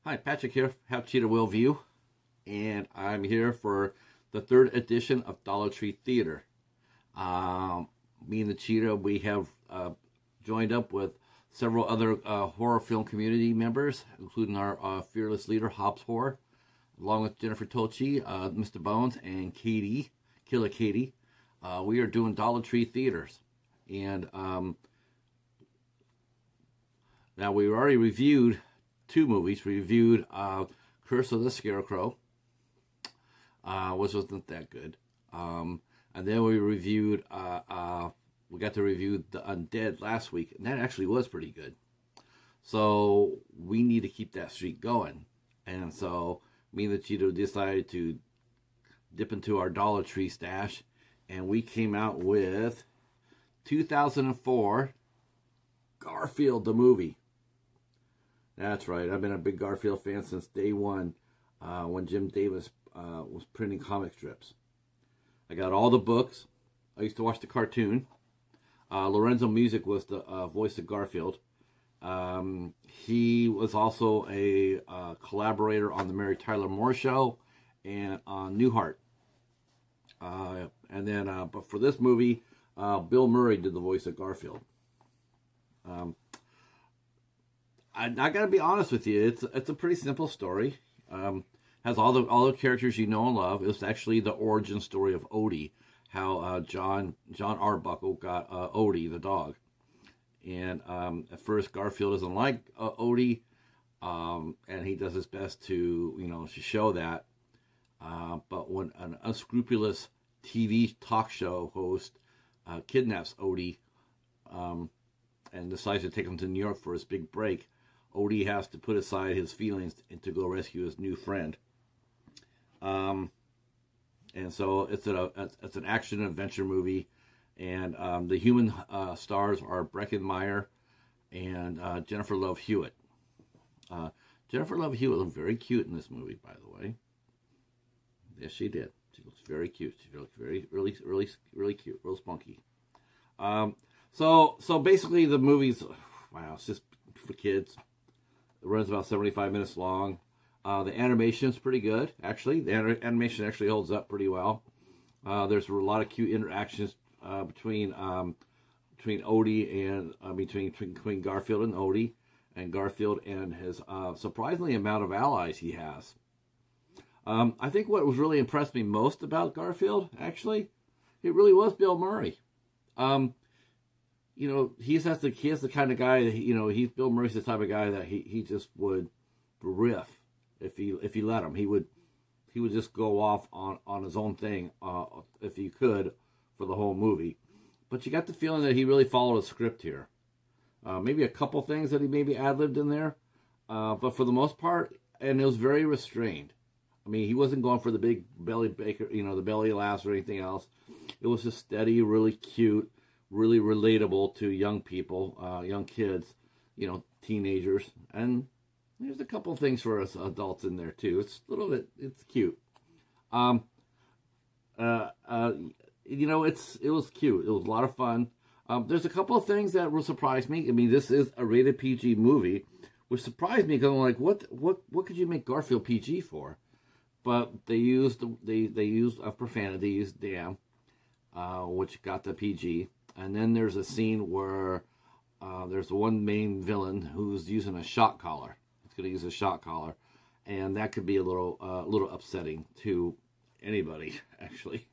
Hi, Patrick here, Have Cheetah Will View, and I'm here for the 3rd edition of Dollar Tree Theater. Me and the Cheetah, we have joined up with several other horror film community members, including our fearless leader, Hobbs Horror, along with Jennifer Tolchi, Mr. Bones, and Katie, Killer Katie. We are doing Dollar Tree Theaters, and now we already reviewed 2 movies. We reviewed Curse of the Scarecrow, which wasn't that good. And then we reviewed, we got to review The Undead last week, and that actually was pretty good. So we need to keep that streak going. And so me and the Cheetah decided to dip into our Dollar Tree stash, and we came out with 2004 Garfield the movie. That's right. I've been a big Garfield fan since day one, when Jim Davis was printing comic strips. I got all the books. I used to watch the cartoon. Lorenzo Music was the voice of Garfield. He was also a collaborator on the Mary Tyler Moore Show and on Newhart. And then, but for this movie, Bill Murray did the voice of Garfield. I gotta be honest with you, it's a pretty simple story. Has all the characters you know and love. It's actually the origin story of Odie, how John Arbuckle got Odie the dog. And at first Garfield doesn't like Odie, and he does his best to to show that. But when an unscrupulous TV talk show host kidnaps Odie and decides to take him to New York for his big break, Odie has to put aside his feelings and to go rescue his new friend. And so it's an action adventure movie, and the human stars are Breckin, Meyer, and Jennifer Love Hewitt. Jennifer Love Hewitt looked very cute in this movie, by the way. Yes, she did. She looks very cute. She looks really cute, real spunky. So basically the movie's, wow, it's just for kids. It runs about 75 minutes long. The animation's pretty good, actually. The animation actually holds up pretty well. There's a lot of cute interactions between Odie and between Garfield and Odie, and Garfield and his surprisingly amount of allies he has. I think what was really impressed me most about Garfield, actually, it really was Bill Murray. He has the kind of guy that Bill Murray's the type of guy that he just would riff if he let him. He would just go off on his own thing if he could for the whole movie. But you got the feeling that he really followed a script here. Maybe a couple things that he maybe ad-libbed in there, but for the most part, and it was very restrained. I mean, he wasn't going for the big belly baker, the belly laughs or anything else. It was just steady, really cute, really relatable to young people, young kids, teenagers. And there's a couple things for us adults in there too. It's a little bit, it's cute. It was cute. It was a lot of fun. There's a couple of things that will surprise me. I mean, this is a rated PG movie, which surprised me because I'm like, what could you make Garfield PG for? But they used a profanity. They used damn, which got the PG. And then there's a scene where there's the one main villain who's using a shock collar. He's going to use a shock collar, and that could be a little upsetting to anybody, actually.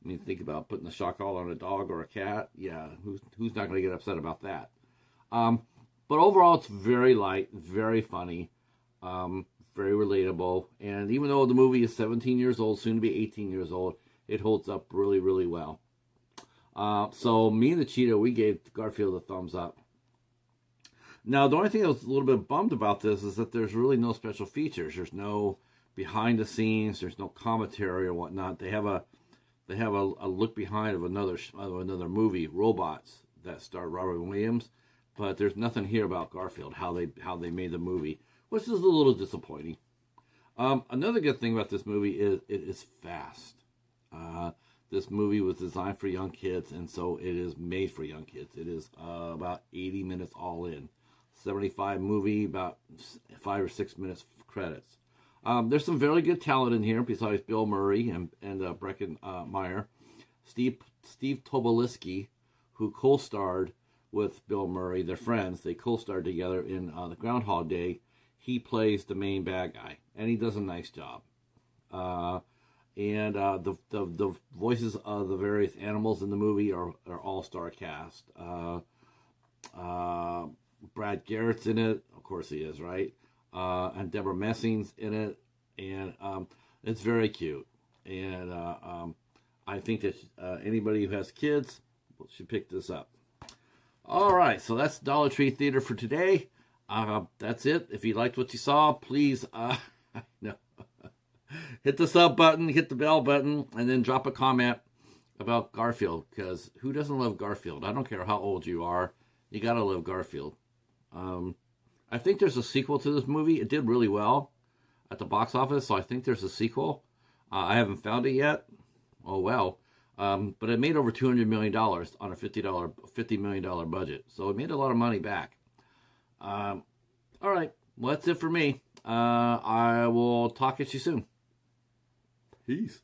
I mean, think about putting a shock collar on a dog or a cat. Yeah, who's not going to get upset about that? But overall, it's very light, very funny, very relatable. And even though the movie is 17 years old, soon to be 18 years old, it holds up really, really well. So me and the Cheetah, we gave Garfield a thumbs up. Now, the only thing I was a little bit bummed about this is that there's really no special features. There's no behind the scenes. There's no commentary or whatnot. They have a look behind of another movie, Robots, that starred Robert Williams, but there's nothing here about Garfield, how they made the movie, which is a little disappointing. Another good thing about this movie is it is fast. This movie was designed for young kids, and so it is made for young kids. It is about 80 minutes all in. 75 movie, about 5 or 6 minutes credits. There's some very good talent in here besides Bill Murray and Breckin, Meyer. Steve Tobolowsky, who co-starred with Bill Murray, they're friends. They co-starred together in the Groundhog Day. He plays the main bad guy, and he does a nice job. The voices of the various animals in the movie are all-star cast. Brad Garrett's in it, of course he is, right? And Deborah Messing's in it, and it's very cute. And I think that anybody who has kids should pick this up. All right, so that's Dollar Tree Theater for today. That's it. If you liked what you saw, please hit the sub button, hit the bell button, and then drop a comment about Garfield, because who doesn't love Garfield? I don't care how old you are. You got to love Garfield. I think there's a sequel to this movie. It did really well at the box office, so I think there's a sequel. I haven't found it yet. Oh, well. But it made over $200 million on a $50 million budget. So it made a lot of money back. All right. Well, that's it for me. I will talk at you soon. Peace.